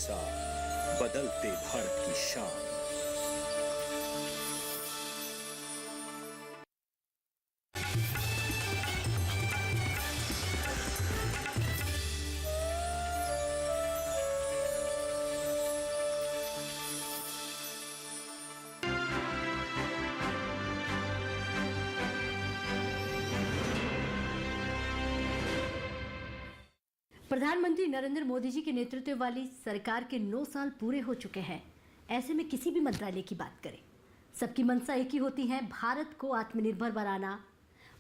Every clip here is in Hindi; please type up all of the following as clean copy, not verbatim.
अनुसार बदलते भारत की शान। प्रधानमंत्री नरेंद्र मोदी जी के नेतृत्व वाली सरकार के 9 साल पूरे हो चुके हैं। ऐसे में किसी भी मंत्रालय की बात करें, सबकी मंशा एक ही होती है, भारत को आत्मनिर्भर बनाना,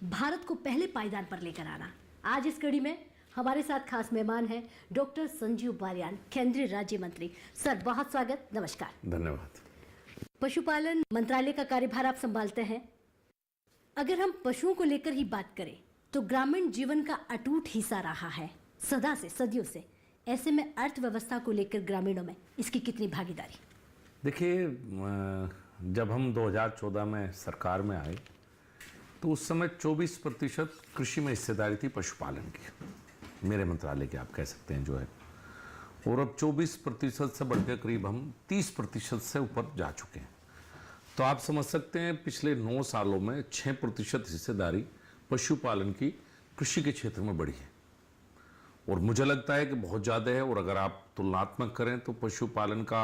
भारत को पहले पायदान पर लेकर आना। आज इस कड़ी में हमारे साथ खास मेहमान हैं डॉक्टर संजीव बालियान, केंद्रीय राज्य मंत्री। सर, बहुत स्वागत, नमस्कार। धन्यवाद। पशुपालन मंत्रालय का कार्यभार आप संभालते हैं। अगर हम पशुओं को लेकर ही बात करें तो ग्रामीण जीवन का अटूट हिस्सा रहा है सदा से, सदियों से। ऐसे में अर्थव्यवस्था को लेकर ग्रामीणों में इसकी कितनी भागीदारी? देखिए, जब हम 2014 में सरकार में आए तो उस समय 24% कृषि में हिस्सेदारी थी पशुपालन की, मेरे मंत्रालय की आप कह सकते हैं जो है। और अब 24% से बढ़कर करीब हम 30% से ऊपर जा चुके हैं। तो आप समझ सकते हैं पिछले 9 सालों में 6% हिस्सेदारी पशुपालन की कृषि के क्षेत्र में बढ़ी है। और मुझे लगता है कि बहुत ज़्यादा है। और अगर आप तुलनात्मक करें तो पशुपालन का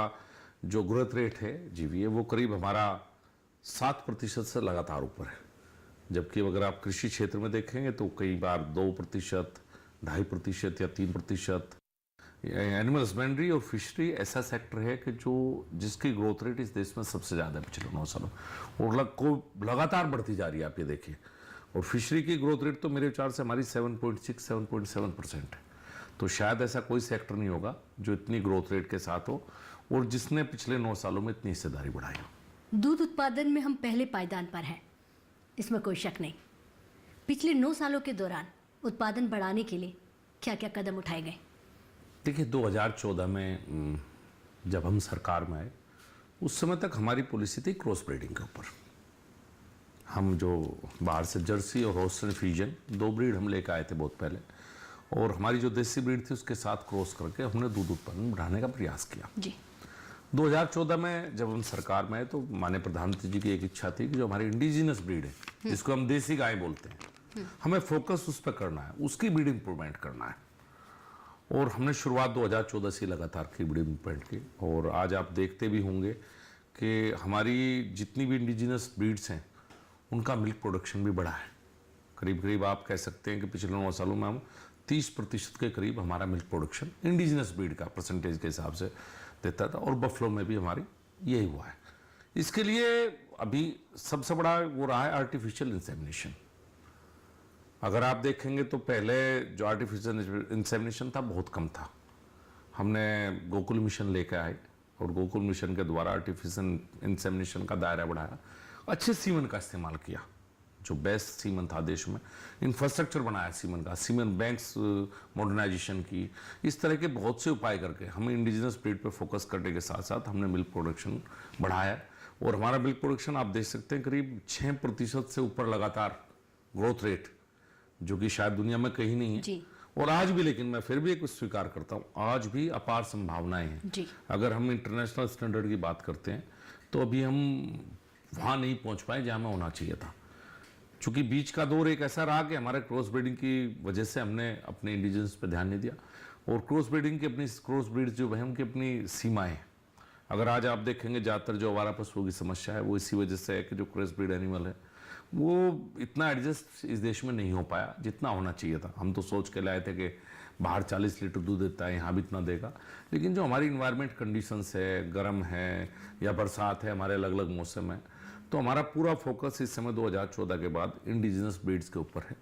जो ग्रोथ रेट है जीवीए वो करीब हमारा 7% से लगातार ऊपर है। जबकि अगर आप कृषि क्षेत्र में देखेंगे तो कई बार 2%, 2.5% या 3%। एनिमल हस्बेंड्री और फिशरी ऐसा सेक्टर है कि जो जिसकी ग्रोथ रेट इस देश में सबसे ज़्यादा है पिछले 9 सालों और लगातार बढ़ती जा रही है। आप ये देखिए, और फिशरी की ग्रोथ रेट तो मेरे विचार से हमारी 7.6, 7.7% है। तो शायद ऐसा कोई सेक्टर नहीं होगा जो इतनी ग्रोथ रेट के साथ हो और जिसने पिछले 9 सालों में इतनी हिस्सेदारी बढ़ाई हो। दूध उत्पादन में हम पहले पायदान पर हैं, इसमें कोई शक नहीं। पिछले 9 सालों के दौरान उत्पादन बढ़ाने के लिए क्या क्या कदम उठाए गए? देखिए, 2014 में जब हम सरकार में आए उस समय तक हमारी पॉलिसी थी क्रॉस ब्रीडिंग के ऊपर। हम जो बाहर से जर्सी और होस्टन फ्रीजन 2 ब्रीड हम लेकर आए थे बहुत पहले, और हमारी जो देसी ब्रीड थी उसके साथ क्रॉस करके हमने दूध उत्पादन बढ़ाने का प्रयास किया जी। 2014 में जब हम सरकार में आए तो माननीय प्रधानमंत्री जी की एक इच्छा थी कि जो हमारी इंडिजिनस ब्रीड है, जिसको हम देसी गाय बोलते हैं, हमें फोकस उस पर करना है, उसकी ब्रीड इंप्रूवमेंट करना है। और हमने शुरुआत 2014 से लगातार की ब्रीड इंप्रूवमेंट की। और आज आप देखते भी होंगे कि हमारी जितनी भी इंडिजिनस ब्रीड्स हैं उनका मिल्क प्रोडक्शन भी बढ़ा है। करीब करीब आप कह सकते हैं कि पिछले 9 सालों में हम 30% के करीब हमारा मिल्क प्रोडक्शन इंडिजिनस ब्रीड का परसेंटेज के हिसाब से देता था। और बफलो में भी हमारी यही हुआ है। इसके लिए अभी सबसे बड़ा वो रहा है आर्टिफिशियल इंसेमिनेशन। अगर आप देखेंगे तो पहले जो आर्टिफिशियल इंसेमिनेशन था बहुत कम था। हमने गोकुल मिशन लेकर आए और गोकुल मिशन के द्वारा आर्टिफिशियल इंसेमिनेशन का दायरा बढ़ाया, अच्छे सीमन का इस्तेमाल किया, जो बेस्ट सीमन था देश में, इंफ्रास्ट्रक्चर बनाया सीमन का, सीमन बैंक्स मॉडर्नाइजेशन की। इस तरह के बहुत से उपाय करके हमें इंडिजिनस ब्रीड पे फोकस करने के साथ साथ हमने मिल्क प्रोडक्शन बढ़ाया। और हमारा मिल्क प्रोडक्शन आप देख सकते हैं करीब 6% से ऊपर लगातार ग्रोथ रेट, जो कि शायद दुनिया में कहीं नहीं है जी। और आज भी, लेकिन मैं फिर भी एक स्वीकार करता हूँ, आज भी अपार संभावनाएं हैं जी। अगर हम इंटरनेशनल स्टैंडर्ड की बात करते हैं तो अभी हम वहाँ नहीं पहुँच पाए जहाँ में होना चाहिए था। चूंकि बीच का दौर एक ऐसा रहा कि हमारे क्रॉस ब्रीडिंग की वजह से हमने अपने इंडिजिनस पे ध्यान नहीं दिया। और क्रॉस ब्रीडिंग की अपनी क्रॉस ब्रीड्स जो है उनकी अपनी सीमाएं। अगर आज आप देखेंगे ज़्यादातर जो आवारा पशुओं की समस्या है वो इसी वजह से है कि जो क्रॉस ब्रीड एनिमल है वो इतना एडजस्ट इस देश में नहीं हो पाया जितना होना चाहिए था। हम तो सोच के लाए थे कि बाहर 40 लीटर दूध देता है, यहाँ भी इतना देगा। लेकिन जो हमारी इन्वायरमेंट कंडीशंस है, गर्म है या बरसात है, हमारे अलग अलग मौसम है, तो हमारा पूरा फोकस इस समय 2014 के बाद इंडिजिनस ब्रीड्स के ऊपर है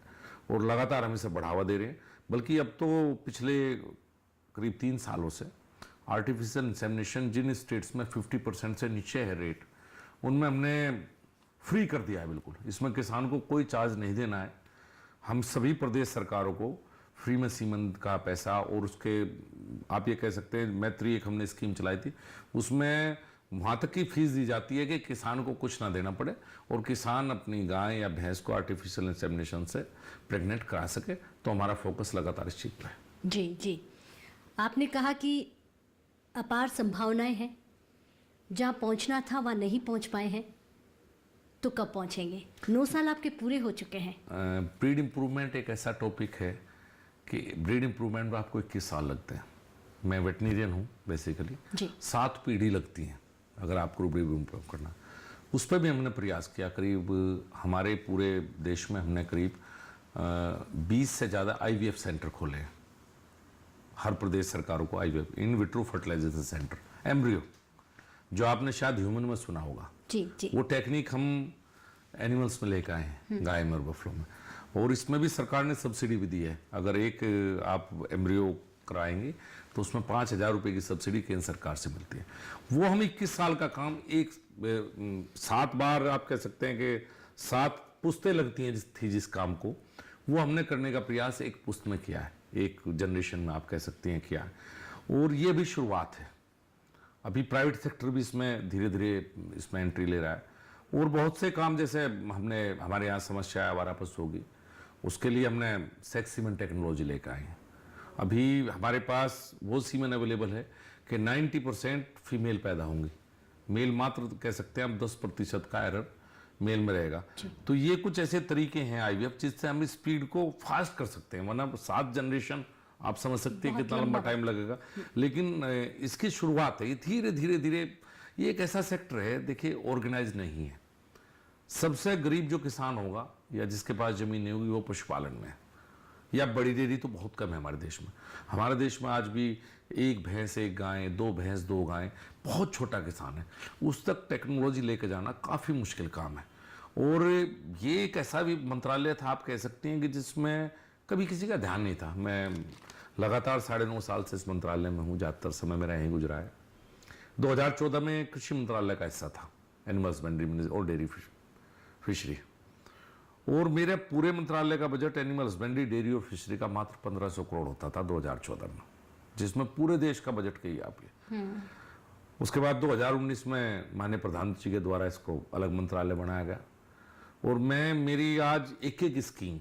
और लगातार हम इसे बढ़ावा दे रहे हैं। बल्कि अब तो पिछले करीब 3 सालों से आर्टिफिशियल इंसेमिनेशन जिन स्टेट्स में 50% से नीचे है रेट, उनमें हमने फ्री कर दिया है बिल्कुल। इसमें किसान को कोई चार्ज नहीं देना है। हम सभी प्रदेश सरकारों को फ्री में सीमन का पैसा और उसके आप ये कह सकते हैं मैत्री एक हमने स्कीम चलाई थी, उसमें वहाँ तक की फीस दी जाती है कि किसान को कुछ ना देना पड़े और किसान अपनी गाय या भैंस को आर्टिफिशियल इंसेमिनेशन से प्रेग्नेंट करा सके। तो हमारा फोकस लगातार इस चीज़ पर है। जी जी, आपने कहा कि अपार संभावनाएं हैं, जहां पहुंचना था वहां नहीं पहुंच पाए हैं, तो कब पहुंचेंगे? 9 साल आपके पूरे हो चुके हैं। ब्रीड इम्प्रूवमेंट एक ऐसा टॉपिक है कि ब्रीड इम्प्रूवमेंट में आपको 21 साल लगते हैं। मैं वेटनेरियन हूँ बेसिकली। जी। 7 पीढ़ी लगती हैं अगर आपको ब्रीड इम्प्रूव करना। उस पर भी हमने प्रयास किया। करीब हमारे पूरे देश में हमने करीब 20 से ज़्यादा IVF सेंटर खोले हैं। हर प्रदेश सरकारों को IVF, in vitro fertilisation centre, embryo, जो आपने शायद ह्यूमन में सुना होगा। जी जी। वो टेक्निक हम एनिमल्स में लेकर आए हैं, गाय में और बफलो में। और इसमें भी सरकार ने सब्सिडी भी दी है। अगर एक आप एम्ब्रियो कराएंगे तो उसमें 5,000 रुपये की सब्सिडी केंद्र सरकार से मिलती है। वो हम 21 साल का काम 7 बार आप कह सकते हैं कि 7 पुश्तें लगती हैं जिस काम को, वो हमने करने का प्रयास एक पुश्त में किया है, एक जनरेशन में आप कह सकते हैं किया है। और ये भी शुरुआत है। अभी प्राइवेट सेक्टर भी इसमें धीरे धीरे इसमें एंट्री ले रहा है। और बहुत से काम, जैसे हमारे यहाँ समस्या है आवारा पशु होगी, उसके लिए हमने सेक्स सीमेन टेक्नोलॉजी लेकर आए हैं। अभी हमारे पास वो सीमेन अवेलेबल है कि 90% फीमेल पैदा होंगी, मेल मात्र कह सकते हैं हम 10% का एरर मेल में रहेगा। तो ये कुछ ऐसे तरीके हैं IVF जिससे हम स्पीड को फास्ट कर सकते हैं। वरना 7 जनरेशन आप समझ सकते हैं कितना लंबा टाइम लगेगा। लेकिन इसकी शुरुआत है, ये धीरे धीरे धीरे। ये एक ऐसा सेक्टर है, देखिए, ऑर्गेनाइज नहीं है। सबसे गरीब जो किसान होगा या जिसके पास जमीन नहीं होगी वो पशुपालन में है, या बड़ी डेयरी तो बहुत कम है हमारे देश में। हमारे देश में आज भी 1 भैंस 1 गाय, 2 भैंस 2 गाय, बहुत छोटा किसान है। उस तक टेक्नोलॉजी लेके जाना काफ़ी मुश्किल काम है। और ये एक ऐसा भी मंत्रालय था, आप कह सकते हैं, कि जिसमें कभी किसी का ध्यान नहीं था। मैं लगातार 9.5 साल से इस मंत्रालय में हूँ, ज़्यादातर समय मेरा यहीं गुजरा है। 2014 में कृषि मंत्रालय का हिस्सा था, एनिमल हस्बेंड्री और डेयरी फिशरी। और मेरे पूरे मंत्रालय का बजट एनिमल हस्बेंड्री, डेयरी और फिशरी का मात्र 1500 करोड़ होता था 2014 में, जिसमें पूरे देश का बजट कही आप ये। उसके बाद 2019 में माननीय प्रधानमंत्री के द्वारा इसको अलग मंत्रालय बनाया गया। और मेरी आज एक स्कीम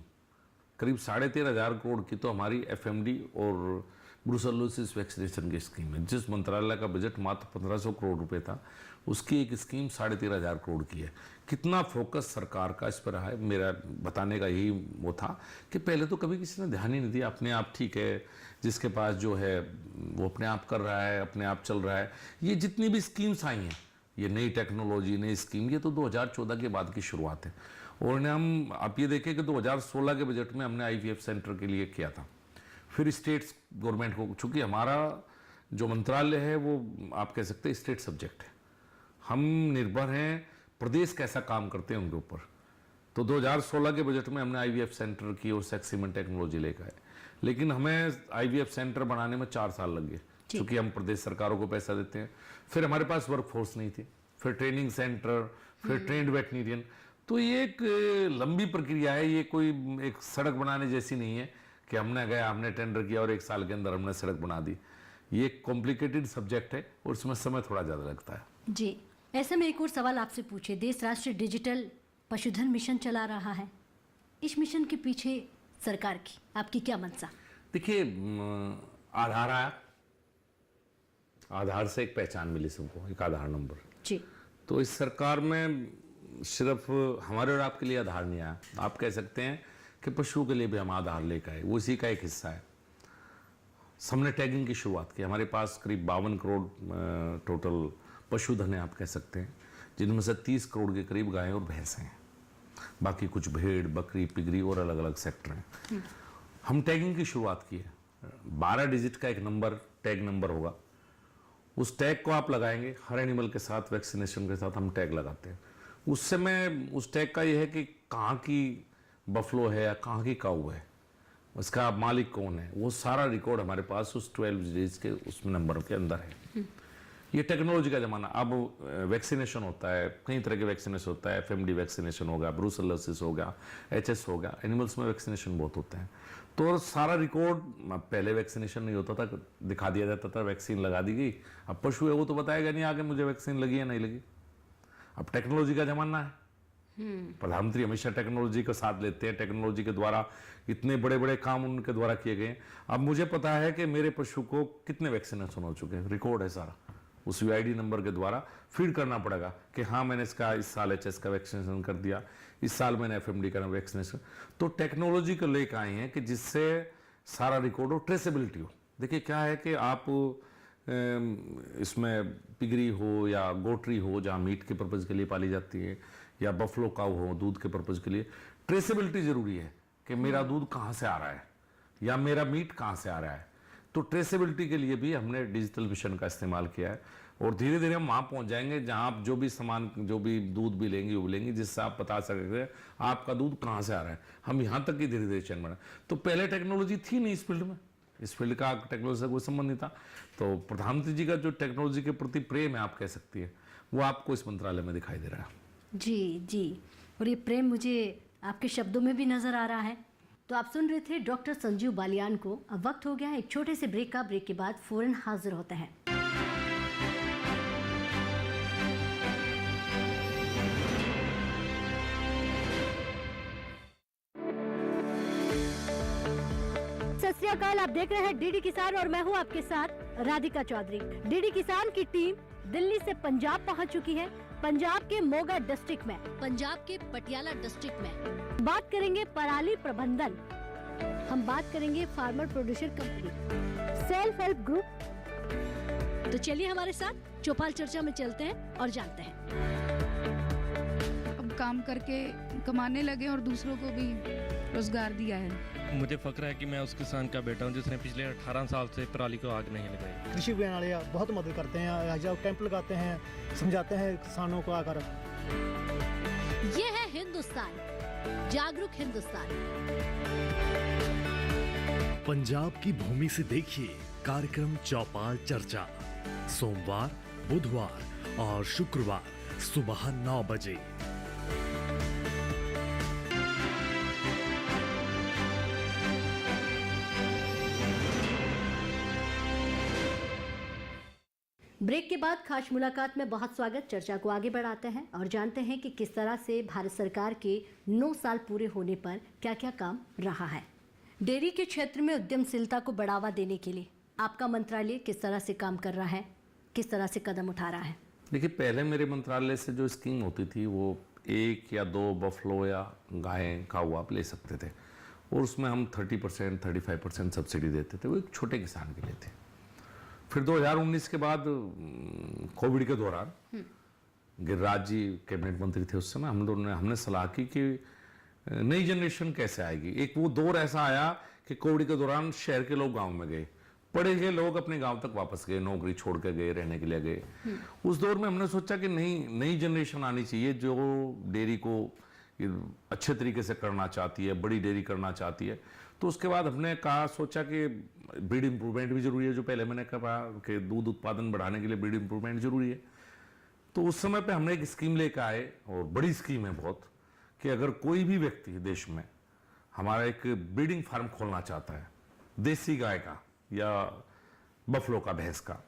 करीब 13,500 करोड़ की तो हमारी FMD और ब्रूसेलोसिस वैक्सीनेशन की स्कीम है। जिस मंत्रालय का बजट मात्र 1500 करोड़ रुपए था, उसकी एक स्कीम 13,500 करोड़ की है। कितना फोकस सरकार का इस पर रहा है, मेरा बताने का यही वो था कि पहले तो कभी किसी ने ध्यान ही नहीं दिया। अपने आप ठीक है, जिसके पास जो है वो अपने आप कर रहा है, अपने आप चल रहा है। ये जितनी भी स्कीम्स आई हैं, ये नई टेक्नोलॉजी, नई स्कीम, ये तो 2014 के बाद की शुरुआत है। और हम आप ये देखें कि 2016 के बजट में हमने IVF सेंटर के लिए किया था। फिर स्टेट्स गवर्नमेंट को, चूंकि हमारा जो मंत्रालय है वो आप कह सकते हैं स्टेट सब्जेक्ट है, हम निर्भर हैं प्रदेश कैसा काम करते हैं उनके ऊपर। तो 2016 के बजट में हमने IVF सेंटर की और सेक्स सीमेन टेक्नोलॉजी लेकर आए। लेकिन हमें IVF सेंटर बनाने में 4 साल लग गए, क्योंकि हम प्रदेश सरकारों को पैसा देते हैं। फिर हमारे पास वर्कफोर्स नहीं थी, फिर ट्रेनिंग सेंटर, फिर ट्रेंड वेटनेरियन। तो ये एक लंबी प्रक्रिया है। ये कोई एक सड़क बनाने जैसी नहीं है कि हमने टेंडर किया और 1 साल के अंदर हमने सड़क बना दी। ये एक कॉम्प्लिकेटेड सब्जेक्ट है और इसमें समय थोड़ा ज़्यादा लगता है। जी, ऐसे में एक और सवाल आपसे पूछे। देश राष्ट्रीय डिजिटल पशुधन मिशन चला रहा है, इस मिशन के पीछे सरकार की आपकी क्या मंशा? देखिए, आधार आया, आधार से एक पहचान मिली सबको, एक आधार नंबर। जी। तो इस सरकार में सिर्फ हमारे और आपके लिए आधार नहीं आया, आप कह सकते हैं कि पशुओं के लिए भी हम आधार लेकर आए, वो इसी का एक हिस्सा है। हमने टैगिंग की शुरुआत की। हमारे पास करीब 52 करोड़ टोटल पशुधन है, आप कह सकते हैं, जिनमें से 30 करोड़ के करीब गायें और भैंसें हैं। बाकी कुछ भेड़, बकरी, पिगरी और अलग अलग सेक्टर हैं। हम टैगिंग की शुरुआत की है। 12 डिजिट का एक नंबर, टैग नंबर होगा। उस टैग को आप लगाएंगे, हर एनिमल के साथ, वैक्सीनेशन के साथ हम टैग लगाते हैं। उस समय उस टैग का यह है कि कहाँ की बफलो है या कहाँ की काऊ है, उसका मालिक कौन है, वो सारा रिकॉर्ड हमारे पास उस 12 डिजिट के उस नंबर के अंदर है। ये टेक्नोलॉजी का ज़माना। अब वैक्सीनेशन होता है, कई तरह के वैक्सीनेशन होता है। FMD वैक्सीनेशन हो गया, ब्रूसेलोसिस हो गया, HS हो गया। एनिमल्स में वैक्सीनेशन बहुत होते हैं। तो सारा रिकॉर्ड, पहले वैक्सीनेशन नहीं होता था, दिखा दिया जाता था, वैक्सीन लगा दी गई। अब पशु है वो तो बताएगा नहीं आगे मुझे वैक्सीन लगी या नहीं लगी। अब टेक्नोलॉजी का ज़माना है, प्रधानमंत्री हमेशा टेक्नोलॉजी का साथ लेते हैं, टेक्नोलॉजी के द्वारा इतने बड़े बड़े काम उनके द्वारा किए गए हैं। अब मुझे पता है कि मेरे पशु को कितने वैक्सीनेशन हो चुके हैं, रिकॉर्ड है सारा, उस यूआईडी नंबर के द्वारा फीड करना पड़ेगा कि हाँ मैंने इसका इस साल एचएस का वैक्सीनेशन कर दिया, इस साल मैंने एफएमडी का वैक्सीनेशन। तो टेक्नोलॉजी को लेकर आए हैं कि जिससे सारा रिकॉर्ड हो, ट्रेसेबिलिटी हो। देखिए क्या है कि आप इसमें पिगरी हो या गोटरी हो जहाँ मीट के पर्पज़ के लिए पाली जाती है, या बफलो काऊ हो दूध के पर्पज़ के लिए, ट्रेसेबिलिटी जरूरी है कि मेरा दूध कहाँ से आ रहा है या मेरा मीट कहाँ से आ रहा है। तो ट्रेसेबिलिटी के लिए भी हमने डिजिटल मिशन का इस्तेमाल किया है और धीरे धीरे हम वहाँ पहुँच जाएंगे जहाँ आप जो भी सामान, जो भी दूध भी लेंगे वो भी लेंगे, जिससे आप बता सकेंगे आपका दूध कहाँ से आ रहा है। हम यहाँ तक की धीरे धीरे चैन बना। तो पहले टेक्नोलॉजी थी नहीं इस फील्ड में, इस फील्ड का टेक्नोलॉजी से कोई संबंध नहीं था। तो प्रधानमंत्री जी का जो टेक्नोलॉजी के प्रति प्रेम है, आप कह सकती है, वो आपको इस मंत्रालय में दिखाई दे रहा है। जी जी, और ये प्रेम मुझे आपके शब्दों में भी नजर आ रहा है। तो आप सुन रहे थे डॉक्टर संजीव बालियान को। अब वक्त हो गया एक छोटे से ब्रेक का। ब्रेक के बाद फौरन हाजिर होते हैं। सत श्री अकाल, आप देख रहे हैं डीडी किसान और मैं हूं आपके साथ राधिका चौधरी। डीडी किसान की टीम दिल्ली से पंजाब पहुंच चुकी है। पंजाब के मोगा डिस्ट्रिक्ट में, पंजाब के पटियाला डिस्ट्रिक्ट में बात करेंगे पराली प्रबंधन, हम बात करेंगे farmer producer company, self help group. तो चलिए हमारे साथ चौपाल चर्चा में चलते हैं और जानते हैं। अब काम करके कमाने लगे और दूसरों को भी रोजगार दिया है। मुझे फक्र है कि मैं उस किसान का बेटा हूं जिसने पिछले 18 साल से पराली को आग नहीं लगाई। कृषि विज्ञान वाले बहुत मदद करते हैं, जब कैंप लगाते हैं, समझाते हैं किसानों को आकर। ये है हिंदुस्तान, जागरूक हिंदुस्तान। पंजाब की भूमि से देखिए कार्यक्रम चौपाल चर्चा, सोमवार, बुधवार और शुक्रवार सुबह 9 बजे। ब्रेक के बाद खास मुलाकात में बहुत स्वागत। चर्चा को आगे बढ़ाते हैं और जानते हैं कि किस तरह से भारत सरकार के 9 साल पूरे होने पर क्या क्या काम रहा है। डेयरी के क्षेत्र में उद्यमशीलता को बढ़ावा देने के लिए आपका मंत्रालय किस तरह से काम कर रहा है, किस तरह से कदम उठा रहा है? देखिए, पहले मेरे मंत्रालय से जो स्कीम होती थी वो 1 या 2 बफलो या गायें काऊ आप ले सकते थे और उसमें हम 30% 35% सब्सिडी देते थे। वो एक छोटे किसान के लिए थे। फिर 2019 के बाद कोविड के दौरान गिरिराज जी कैबिनेट मंत्री थे उस समय, हमने सलाह की कि नई जनरेशन कैसे आएगी। एक वो दौर ऐसा आया कि कोविड के दौरान शहर के लोग गांव में गए, पढ़े गए लोग अपने गांव तक वापस गए, नौकरी छोड़ के गए, रहने के लिए गए। उस दौर में हमने सोचा कि नई जनरेशन आनी चाहिए जो डेयरी को अच्छे तरीके से करना चाहती है, बड़ी डेयरी करना चाहती है। तो उसके बाद हमने सोचा कि ब्रीड इंप्रूवमेंट भी जरूरी है, जो पहले मैंने कहा कि दूध उत्पादन बढ़ाने के लिए ब्रीड इंप्रूवमेंट जरूरी है। तो उस समय पे हमने एक स्कीम लेकर आए और बड़ी स्कीम है बहुत, कि अगर कोई भी व्यक्ति देश में हमारा एक ब्रीडिंग फार्म खोलना चाहता है, देसी गाय का या बफलो का, भैंस का,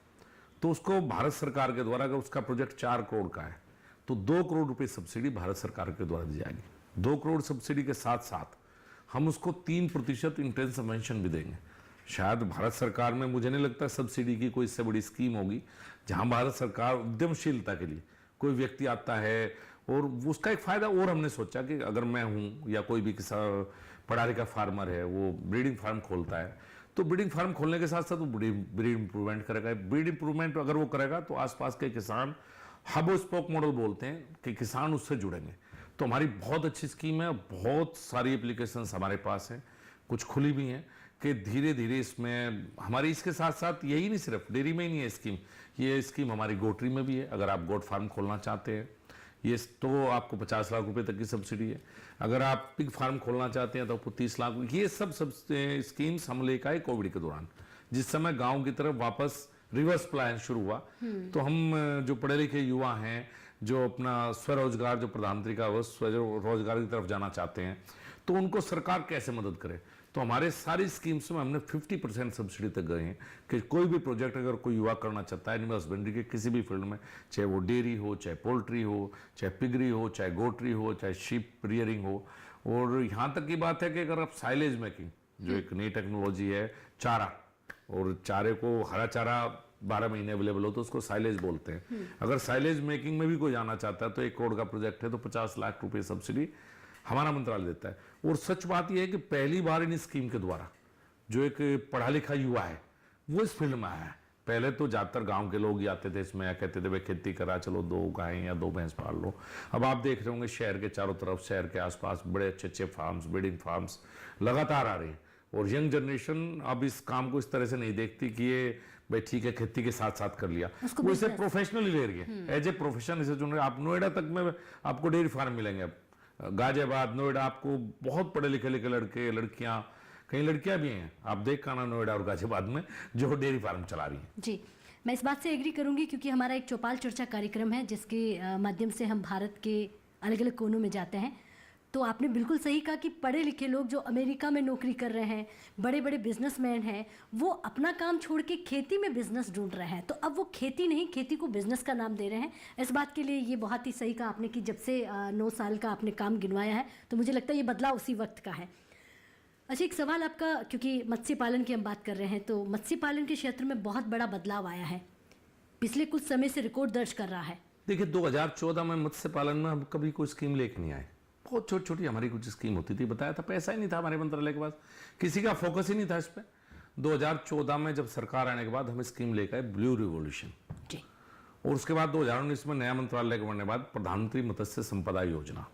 तो उसको भारत सरकार के द्वारा, अगर उसका प्रोजेक्ट 4 करोड़ का है तो 2 करोड़ रुपए सब्सिडी भारत सरकार के द्वारा दी जाएगी। 2 करोड़ सब्सिडी के साथ साथ हम उसको 3% इंटेंस सबवेंशन भी देंगे। शायद भारत सरकार में मुझे नहीं लगता सब्सिडी की कोई इससे बड़ी स्कीम होगी जहां भारत सरकार उद्यमशीलता के लिए कोई व्यक्ति आता है और उसका एक फायदा। और हमने सोचा कि अगर मैं हूं या कोई भी किसान पढ़ा लिखा फार्मर है, वो ब्रीडिंग फार्म खोलता है, तो ब्रीडिंग फार्म खोलने के साथ साथ वो ब्रीड इंप्रूवमेंट करेगा। ब्रीड इंप्रूवमेंट अगर वो करेगा तो आसपास के किसान, हब स्पोक मॉडल बोलते हैं कि किसान उससे जुड़ेंगे। तो हमारी बहुत अच्छी स्कीम है, बहुत सारी एप्लीकेशंस हमारे पास हैं, कुछ खुली भी हैं, कि धीरे धीरे इसमें हमारी इसके साथ साथ यही नहीं, सिर्फ डेयरी में ही नहीं है स्कीम, ये स्कीम हमारी गोटरी में भी है। अगर आप गोट फार्म खोलना चाहते हैं ये तो आपको 50 लाख रुपए तक की सब्सिडी है। अगर आप पिग फार्म खोलना चाहते हैं तो आपको 30 लाख। ये सब स्कीम्स हम लेकर आए कोविड के दौरान, जिस समय गाँव की तरफ वापस रिवर्स प्लान शुरू हुआ। तो हम जो पढ़े लिखे युवा हैं, जो अपना स्वरोजगार, जो प्रधानमंत्री का वो स्वरोजगार की तरफ जाना चाहते हैं, तो उनको सरकार कैसे मदद करे। तो हमारे सारी स्कीम्स में हमने 50% सब्सिडी तक गए हैं कि कोई भी प्रोजेक्ट अगर कोई युवा करना चाहता है एनिमल हस्बेंड्री के किसी भी फील्ड में, चाहे वो डेयरी हो, चाहे पोल्ट्री हो, चाहे पिगरी हो, चाहे गोट्री हो, चाहे शीप रियरिंग हो, और यहाँ तक की बात है कि अगर आप साइलेज मेकिंग, जो एक नई टेक्नोलॉजी है, चारा, और चारे को हरा चारा 12 महीने अवेलेबल हो तो उसको साइलेज बोलते हैं। अगर साइलेज मेकिंग में भी कोई जाना चाहता है तो 1 करोड़ का प्रोजेक्ट है तो 50 लाख रुपए सब्सिडी हमारा मंत्रालय देता है। और सच बात यह है कि पहली बार इन स्कीम के द्वारा जो एक पढ़ा लिखा युवा है वो इस फील्ड में आया है। पहले तो ज्यादातर गांव के लोग ही आते थे इसमें, कहते थे भाई खेती करा, चलो 2 गायें या 2 भैंस पाल लो। अब आप देख रहे होंगे शहर के चारों तरफ, शहर के आसपास बड़े अच्छे अच्छे फार्म्स, ब्रीडिंग फार्म्स लगातार आ रहे हैं। और यंग जनरेशन अब इस काम को इस तरह से नहीं देखती कि ये भाई ठीक है खेती के साथ साथ कर लिया, वो इसे प्रोफेशनली ले रही है, एज ए प्रोफेशन इसे चुन रहे। आप नोएडा तक में आपको डेयरी फार्म मिलेंगे, अब गाजियाबाद, नोएडा, आपको बहुत पढ़े लिखे लड़के लड़कियां, कई लड़कियां भी हैं, आप देख आना नोएडा और गाजियाबाद में, जो डेयरी फार्म चला रही हैं। जी, मैं इस बात से एग्री करूंगी क्योंकि हमारा एक चौपाल चर्चा कार्यक्रम है जिसके माध्यम से हम भारत के अलग अलग कोनों में जाते हैं। तो आपने बिल्कुल सही कहा कि पढ़े लिखे लोग जो अमेरिका में नौकरी कर रहे हैं, बड़े बड़े बिजनेसमैन हैं, वो अपना काम छोड़ के खेती में बिजनेस ढूंढ रहे हैं। तो अब वो खेती नहीं, खेती को बिजनेस का नाम दे रहे हैं। इस बात के लिए ये बहुत ही सही कहा आपने कि जब से 9 साल का आपने काम गिनवाया है तो मुझे लगता है ये बदलाव उसी वक्त का है। अच्छा, एक सवाल आपका, क्योंकि मत्स्य पालन की हम बात कर रहे हैं, तो मत्स्य पालन के क्षेत्र में बहुत बड़ा बदलाव आया है, पिछले कुछ समय से रिकॉर्ड दर्ज कर रहा है। देखिए 2014 में मत्स्य पालन में हम कभी कोई स्कीम लेके नहीं आए, बहुत छोटी छोटी हमारी कुछ स्कीम होती थी, बताया था, पैसा ही नहीं था हमारे मंत्रालय के पास, किसी का फोकस ही नहीं था इस पर। 2014 में जब सरकार आने के बाद हम स्कीम लेकर आए ब्लू रिवॉल्यूशन, और उसके बाद 2019 में नया मंत्रालय के बनने के बाद प्रधानमंत्री मत्स्य संपदा योजना,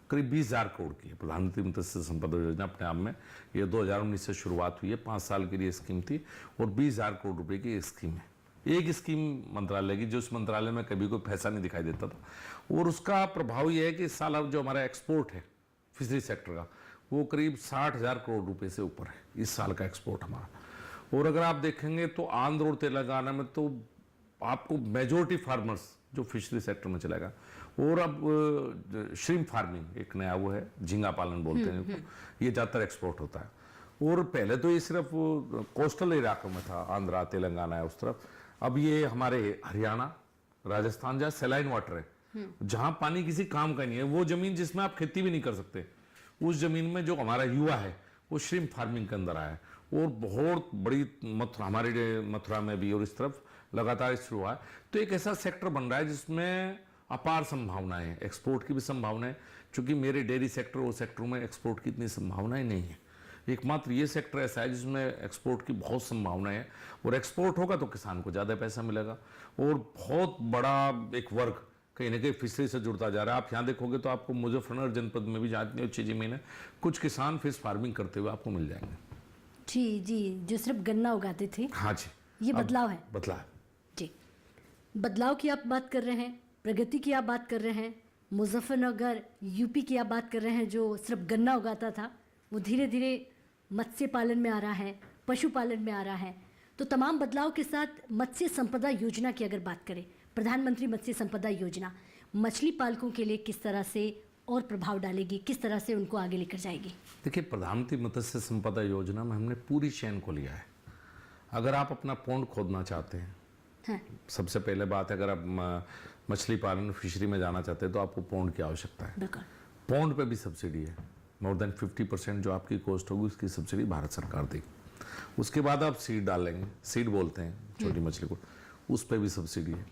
करीब 20,000 करोड़ की है प्रधानमंत्री मत्स्य संपदा योजना अपने आप में। ये 2019 से शुरुआत हुई है, 5 साल के लिए स्कीम थी और 20,000 करोड़ रुपए की स्कीम है। एक स्कीम मंत्रालय की, जो उस मंत्रालय में कभी कोई पैसा नहीं दिखाई देता था, और उसका प्रभाव यह है कि इस साल अब जो हमारा एक्सपोर्ट है फिशरी सेक्टर का, वो करीब 60,000 करोड़ रुपए से ऊपर है इस साल का एक्सपोर्ट हमारा। और अगर आप देखेंगे तो आंध्र और तेलंगाना में तो आपको मेजोरिटी फार्मर्स जो फिशरी सेक्टर में चलेगा। और अब श्रिम्प फार्मिंग एक नया वो है, झींगा पालन बोलते हैं, ये ज़्यादातर एक्सपोर्ट होता है। और पहले तो ये सिर्फ कोस्टल इलाकों में था, आंध्रा तेलंगाना है उस तरफ, अब ये हमारे हरियाणा, राजस्थान जहाँ सैलाइन वाटर है, जहां पानी किसी काम का नहीं है, वो जमीन जिसमें आप खेती भी नहीं कर सकते, उस जमीन में जो हमारा युवा है वो श्रिम्प फार्मिंग के अंदर आया है। और बहुत बड़ी हमारे मथुरा में भी और इस तरफ लगातार शुरू हुआ है। तो एक ऐसा सेक्टर बन रहा है जिसमें अपार संभावनाएं हैं, एक्सपोर्ट की भी संभावनाएं, क्योंकि मेरे डेयरी सेक्टर और सेक्टरों में एक्सपोर्ट की इतनी संभावनाएं नहीं है। एकमात्र ये सेक्टर ऐसा है जिसमें एक्सपोर्ट की बहुत संभावनाएं है, और एक्सपोर्ट होगा तो किसान को ज़्यादा पैसा मिलेगा। और बहुत बड़ा एक वर्ग कहीं ना कहीं फिशरी से जुड़ता जा रहा है। आप यहाँ देखोगे तो आपको मुजफ्फरनगर जनपद में भी, जहाँ इतनी अच्छी जमीन है, कुछ किसान फिश फार्मिंग करते हुए आपको मिल जाएंगे। जी जी, जो सिर्फ गन्ना उगाते थे। हाँ जी, ये बदलाव है। बदलाव जी, बदलाव की आप बात कर रहे हैं, प्रगति की आप बात कर रहे हैं, मुजफ्फरनगर यूपी की आप बात कर रहे हैं, जो सिर्फ गन्ना उगाता था वो धीरे धीरे मत्स्य पालन में आ रहा है, पशुपालन में आ रहा है। तो तमाम बदलाव के साथ मत्स्य संपदा योजना की अगर बात करें, प्रधानमंत्री मत्स्य संपदा योजना मछली पालकों के लिए किस तरह से और प्रभाव डालेगी, किस तरह से उनको आगे लेकर जाएगी? देखिए, प्रधानमंत्री मत्स्य संपदा योजना में हमने पूरी चेन को लिया है। अगर आप अपना पोंड खोदना चाहते हैं, हाँ। सबसे पहले बात है, अगर आप मछली पालन फिशरी में जाना चाहते हैं तो आपको पोंड की आवश्यकता है। पोंड पे भी सब्सिडी है, मोर देन 50% जो आपकी कॉस्ट होगी उसकी सब्सिडी भारत सरकार देगी। उसके बाद आप सीड डालेंगे, सीड बोलते हैं छोटी मछली को, उस पर भी सब्सिडी है।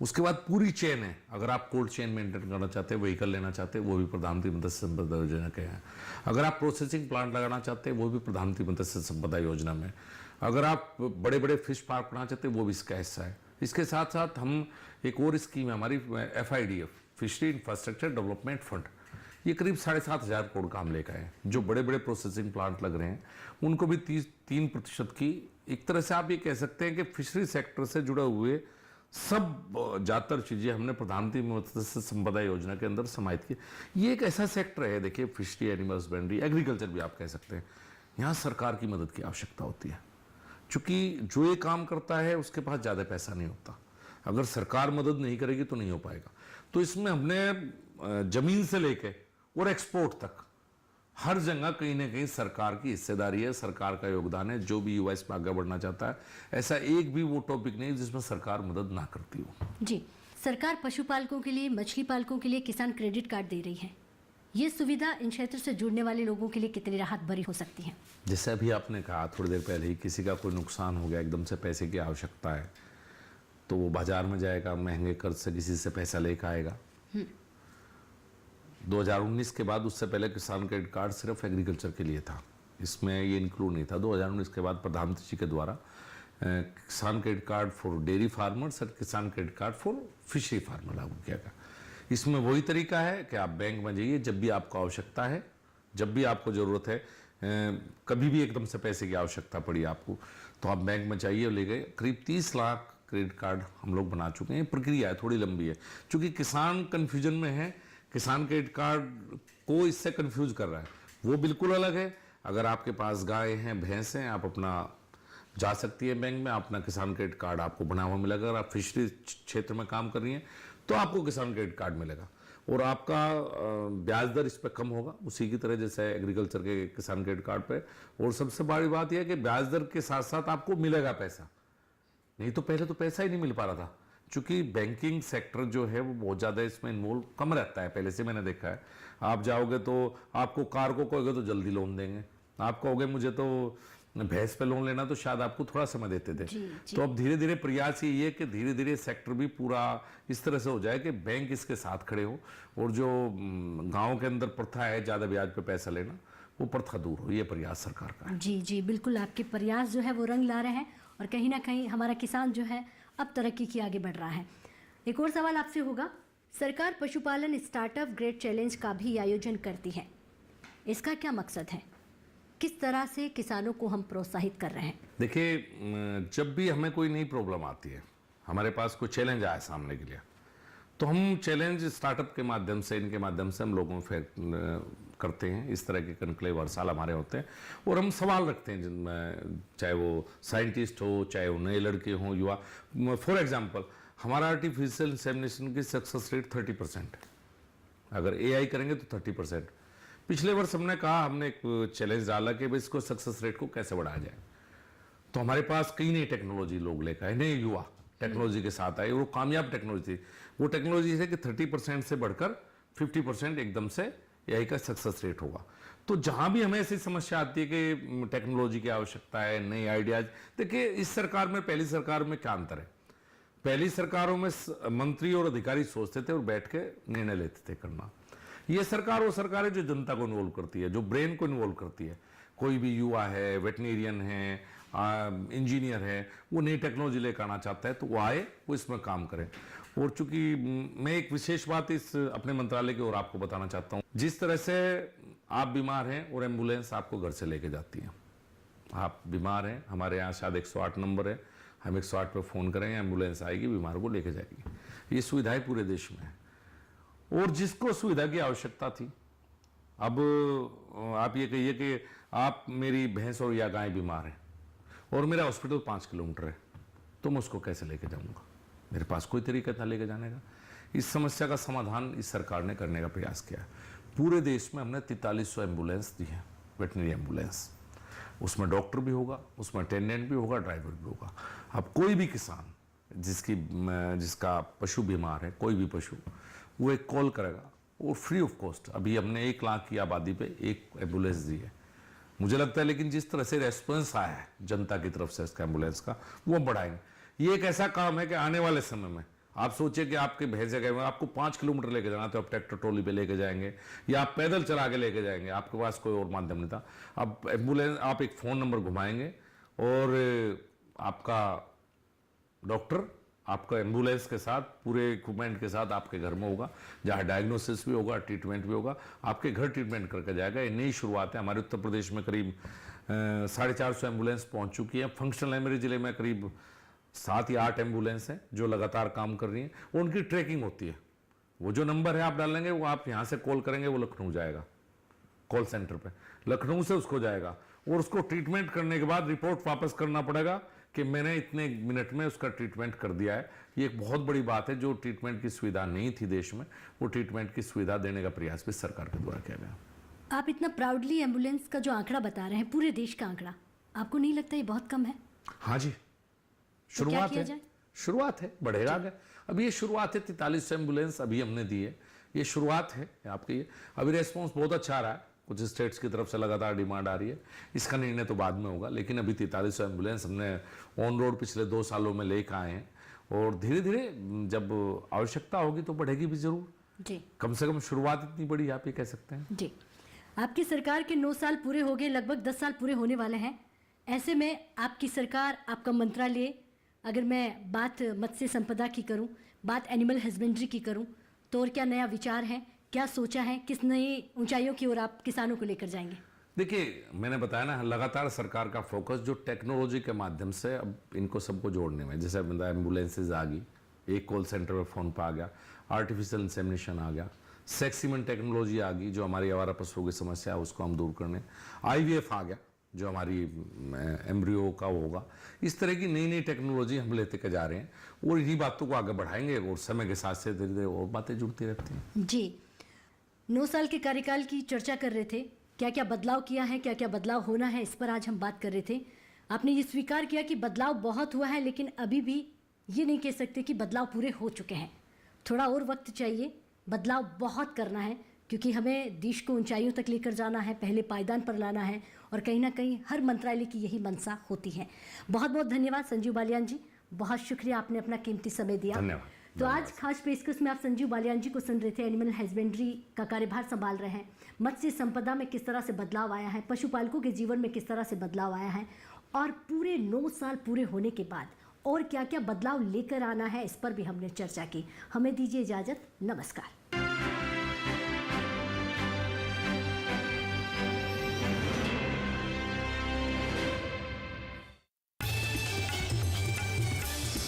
उसके बाद पूरी चेन है, अगर आप कोल्ड चेन मेंटेन करना चाहते हैं, व्हीकल लेना चाहते हैं, वो भी प्रधानमंत्री मत्स्य संपदा योजना के हैं। अगर आप प्रोसेसिंग प्लांट लगाना चाहते हैं, वो भी प्रधानमंत्री मत्स्य संपदा योजना में। अगर आप बड़े बड़े फिश पार्क बनाना चाहते हैं, वो भी इसका हिस्सा है। इसके साथ साथ हम एक और स्कीम है हमारी, FIDF, fishery infrastructure development fund, ये करीब 7,500 करोड़ का हम लेकर आए। जो बड़े बड़े प्रोसेसिंग प्लांट लग रहे हैं उनको भी 3% की, एक तरह से आप ये कह सकते हैं कि फिशरी सेक्टर से जुड़े हुए सब ज़्यादातर चीज़ें हमने प्रधानमंत्री मत्स्य संपदा योजना के अंदर समाहित की। ये एक ऐसा सेक्टर है, देखिए फिशरी, एनिमल हस्बेंड्री, एग्रीकल्चर भी आप कह सकते हैं, यहाँ सरकार की मदद की आवश्यकता होती है, क्योंकि जो ये काम करता है उसके पास ज़्यादा पैसा नहीं होता। अगर सरकार मदद नहीं करेगी तो नहीं हो पाएगा। तो इसमें हमने जमीन से लेके और एक्सपोर्ट तक हर जगह कहीं ना कहीं सरकार की हिस्सेदारी है, सरकार का योगदान है। जो भी युवा इसमें आगे बढ़ना चाहता है, ऐसा एक भी वो टॉपिक नहीं जिसमें सरकार मदद ना करती हो। जी, सरकार पशुपालकों के लिए, मछली पालकों के लिए किसान क्रेडिट कार्ड दे रही है। ये सुविधा इन क्षेत्र से जुड़ने वाले लोगों के लिए कितनी राहत भरी हो सकती है? जैसे अभी आपने कहा थोड़ी देर पहले ही, किसी का कोई नुकसान हो गया, एकदम से पैसे की आवश्यकता है, तो वो बाजार में जाएगा, महंगे कर्ज से किसी से पैसा लेकर आएगा। 2019 के बाद, उससे पहले किसान क्रेडिट कार्ड सिर्फ एग्रीकल्चर के लिए था, इसमें ये इंक्लूड नहीं था। 2019 के बाद प्रधानमंत्री जी के द्वारा किसान credit card for dairy farmers और किसान credit card for fishery farmer लागू किया गया। इसमें वही तरीका है कि आप बैंक में जाइए, जब भी आपको आवश्यकता है, जब भी आपको ज़रूरत है, कभी भी एकदम से पैसे की आवश्यकता पड़ी आपको, तो आप बैंक में जाइए और ले गए। करीब 30 लाख क्रेडिट कार्ड हम लोग बना चुके हैं। प्रक्रिया है, थोड़ी लंबी है, क्योंकि किसान कन्फ्यूजन में है। किसान क्रेडिट कार्ड को इससे कन्फ्यूज कर रहा है, वो बिल्कुल अलग है। अगर आपके पास गाय हैं, भैंस हैं, आप अपना जा सकती है बैंक में, अपना किसान क्रेडिट कार्ड आपको बना हुआ मिलेगा। अगर आप फिशरी क्षेत्र में काम कर रही हैं तो आपको किसान क्रेडिट कार्ड मिलेगा, और आपका ब्याज दर इस पर कम होगा, उसी की तरह जैसे एग्रीकल्चर के किसान क्रेडिट कार्ड पे। और सबसे बड़ी बात यह है कि ब्याज दर के साथ साथ आपको मिलेगा पैसा। नहीं तो पहले तो पैसा ही नहीं मिल पा रहा था, क्योंकि बैंकिंग सेक्टर जो है वो बहुत ज़्यादा इसमें इन्वॉल्व कम रहता है। पहले से मैंने देखा है, आप जाओगे तो आपको कार को कहोगे तो जल्दी लोन देंगे, आप कहोगे मुझे तो भैंस पे लोन लेना, तो शायद आपको थोड़ा समय देते थे। तो अब धीरे धीरे प्रयास ये है कि धीरे धीरे सेक्टर भी पूरा इस तरह से हो जाए कि बैंक इसके साथ खड़े हो, और जो गाँव के अंदर प्रथा है ज़्यादा ब्याज पे पैसा लेना, वो प्रथा दूर हो। ये प्रयास सरकार का है। जी जी, बिल्कुल आपके प्रयास जो है वो रंग ला रहे हैं, और कहीं ना कहीं हमारा किसान जो है अब तरक्की की आगे बढ़ रहा है। एक और सवाल आपसे होगा, सरकार पशुपालन स्टार्टअप ग्रेट चैलेंज का भी आयोजन करती है, इसका क्या मकसद है? किस तरह से किसानों को हम प्रोत्साहित कर रहे हैं? देखिए, जब भी हमें कोई नई प्रॉब्लम आती है, हमारे पास कोई चैलेंज आया सामने के लिए, तो हम चैलेंज स्टार्टअप के माध्यम से, इनके माध्यम से हम लोगों में करते हैं। इस तरह के कॉन्क्लेव हर साल हमारे होते हैं, और हम सवाल रखते हैं जिनमें, चाहे वो साइंटिस्ट हो, चाहे वो नए लड़के हों, युवा। फॉर एग्जांपल, हमारा आर्टिफिशियल इंसेमिनेशन की सक्सेस रेट 30% है। अगर AI करेंगे तो 30%। पिछले वर्ष हमने कहा, हमने एक चैलेंज डाला कि भाई इसको सक्सेस रेट को कैसे बढ़ाया जाए। तो हमारे पास कई नई टेक्नोलॉजी लोग लेकर आए, नए युवा टेक्नोलॉजी के साथ आए, वो कामयाब टेक्नोलॉजी थी। वो टेक्नोलॉजी है कि 30% से बढ़कर 50% एकदम से AI का सक्सेस रेट होगा। तो जहां भी हमें ऐसी समस्या आती है कि टेक्नोलॉजी की आवश्यकता है, नई आइडियाज, देखिए इस सरकार में, पहली सरकार में क्या अंतर है? पहली सरकारों में मंत्री और अधिकारी सोचते थे और बैठ के निर्णय लेते थे करना। ये सरकार वो सरकार है जो जनता को इन्वॉल्व करती है, जो ब्रेन को इन्वॉल्व करती है। कोई भी युवा है, वेटनेरियन है, इंजीनियर है, वो नई टेक्नोलॉजी लेकर आना चाहता है, तो वो आए, वो इसमें काम करें। और चूंकि मैं एक विशेष बात इस अपने मंत्रालय की ओर आपको बताना चाहता हूँ, जिस तरह से आप बीमार हैं और एम्बुलेंस आपको घर से लेके जाती है। आप बीमार हैं, हमारे यहाँ शायद 108 नंबर है, हम 108 पे फ़ोन करेंगे, एम्बुलेंस आएगी, बीमार को लेके जाएगी। ये सुविधाएं पूरे देश में है, और जिसको सुविधा की आवश्यकता थी। अब आप ये कहिए कि आप, मेरी भैंस और या गाय बीमार है और मेरा हॉस्पिटल 5 किलोमीटर है, तो मैं उसको कैसे लेके जाऊंगा? मेरे पास कोई तरीका था लेके जाने का। इस समस्या का समाधान इस सरकार ने करने का प्रयास किया है। पूरे देश में हमने 4300 एम्बुलेंस दी है, वेटनरी एम्बुलेंस। उसमें डॉक्टर भी होगा, उसमें अटेंडेंट भी होगा, ड्राइवर भी होगा। अब कोई भी किसान जिसका पशु बीमार है, कोई भी पशु, वो एक कॉल करेगा और फ्री ऑफ कॉस्ट। अभी हमने 1 लाख की आबादी पे एक एम्बुलेंस दी है। मुझे लगता है, लेकिन जिस तरह से रेस्पॉन्स आया है जनता की तरफ से इसका एम्बुलेंस का, वो बढ़ाएंगे। ये एक ऐसा काम है कि आने वाले समय में आप सोचिए कि आपके भैंस गए में आपको 5 किलोमीटर लेके जाना, तो आप ट्रैक्टर ट्रॉली पे लेके जाएंगे या आप पैदल चला के लेके जाएंगे, आपके पास कोई और माध्यम नहीं था। अब एम्बुलेंस, आप एक फ़ोन नंबर घुमाएंगे और आपका डॉक्टर आपका एम्बुलेंस के साथ, पूरे इक्विपमेंट के साथ आपके घर में होगा, जहाँ डायग्नोसिस भी होगा, ट्रीटमेंट भी होगा, आपके घर ट्रीटमेंट करके जाएगा। ये नई शुरुआत है। हमारे उत्तर प्रदेश में करीब 450 एम्बुलेंस पहुँच चुकी है। फंक्शनल है, मेरे जिले में करीब 7 या 8 एम्बुलेंस हैं जो लगातार काम कर रही हैं। उनकी ट्रैकिंग होती है। वो जो नंबर है आप डालेंगे, वो आप यहाँ से कॉल करेंगे, वो लखनऊ जाएगा कॉल सेंटर पे, लखनऊ से उसको जाएगा, और उसको ट्रीटमेंट करने के बाद रिपोर्ट वापस करना पड़ेगा कि मैंने इतने मिनट में उसका ट्रीटमेंट कर दिया है। ये एक बहुत बड़ी बात है। जो ट्रीटमेंट की सुविधा नहीं थी देश में, वो ट्रीटमेंट की सुविधा देने का प्रयास भी सरकार के द्वारा किया गया। आप इतना प्राउडली एम्बुलेंस का जो आंकड़ा बता रहे हैं, पूरे देश का आंकड़ा, आपको नहीं लगता ये बहुत कम है? हाँ जी, क्या शुरुआत किया है। जाए? शुरुआत है, बढ़ेगा आगे। अभी ये शुरुआत है, 43 एम्बुलेंस अभी हमने दी है, ये शुरुआत है आपके। ये अभी रेस्पॉन्स बहुत अच्छा आ रहा है, कुछ स्टेट्स की तरफ से लगातार डिमांड आ रही है। इसका निर्णय तो बाद में होगा, लेकिन अभी 43 एम्बुलेंस हमने ऑन रोड पिछले 2 सालों में लेकर आए हैं, और धीरे धीरे जब आवश्यकता होगी तो बढ़ेगी भी जरूर। जी कम से कम शुरुआत इतनी बड़ी आप ये कह सकते हैं। जी, आपकी सरकार के 9 साल पूरे हो गए, लगभग 10 साल पूरे होने वाले हैं। ऐसे में आपकी सरकार, आपका मंत्रालय, अगर मैं बात मत्स्य संपदा की करूं, बात एनिमल हस्बेंड्री की करूं, तो और क्या नया विचार है, क्या सोचा है, किस नई ऊंचाइयों की ओर आप किसानों को लेकर जाएंगे? देखिए, मैंने बताया ना, लगातार सरकार का फोकस जो टेक्नोलॉजी के माध्यम से अब इनको सबको जोड़ने में, जैसे बताया एम्बुलेंसेज आ गई, एक कॉल सेंटर पे फोन पे आ गया, आर्टिफिशियल इंसेमिनेशन आ गया, सेक्सीमेंट टेक्नोलॉजी आ गई जो हमारी आवारा पशुओं की समस्या है उसको हम दूर करने, IVF आ गया जो हमारी एम्ब्रियो का होगा। इस तरह की नई नई टेक्नोलॉजी हम लेते के जा रहे हैं, और इन्हीं बातों को आगे बढ़ाएंगे, और समय के साथ से धीरे धीरे और बातें जुड़ती रहती हैं। जी, 9 साल के कार्यकाल की चर्चा कर रहे थे, क्या क्या बदलाव किया है, क्या क्या बदलाव होना है, इस पर आज हम बात कर रहे थे। आपने ये स्वीकार किया कि बदलाव बहुत हुआ है, लेकिन अभी भी ये नहीं कह सकते कि बदलाव पूरे हो चुके हैं। थोड़ा और वक्त चाहिए, बदलाव बहुत करना है, क्योंकि हमें देश को ऊंचाइयों तक लेकर जाना है, पहले पायदान पर लाना है, और कहीं ना कहीं हर मंत्रालय की यही मंशा होती है। बहुत बहुत धन्यवाद संजीव बालियान जी, बहुत शुक्रिया, आपने अपना कीमती समय दिया। धन्यवाद। तो आज खास पेशकश में आप संजीव बालियान जी को सुन रहे थे। एनिमल हस्बेंड्री का कार्यभार संभाल रहे हैं, मत्स्य संपदा में किस तरह से बदलाव आया है, पशुपालकों के जीवन में किस तरह से बदलाव आया है, और पूरे 9 साल पूरे होने के बाद और क्या क्या बदलाव लेकर आना है, इस पर भी हमने चर्चा की। हमें दीजिए इजाज़त, नमस्कार।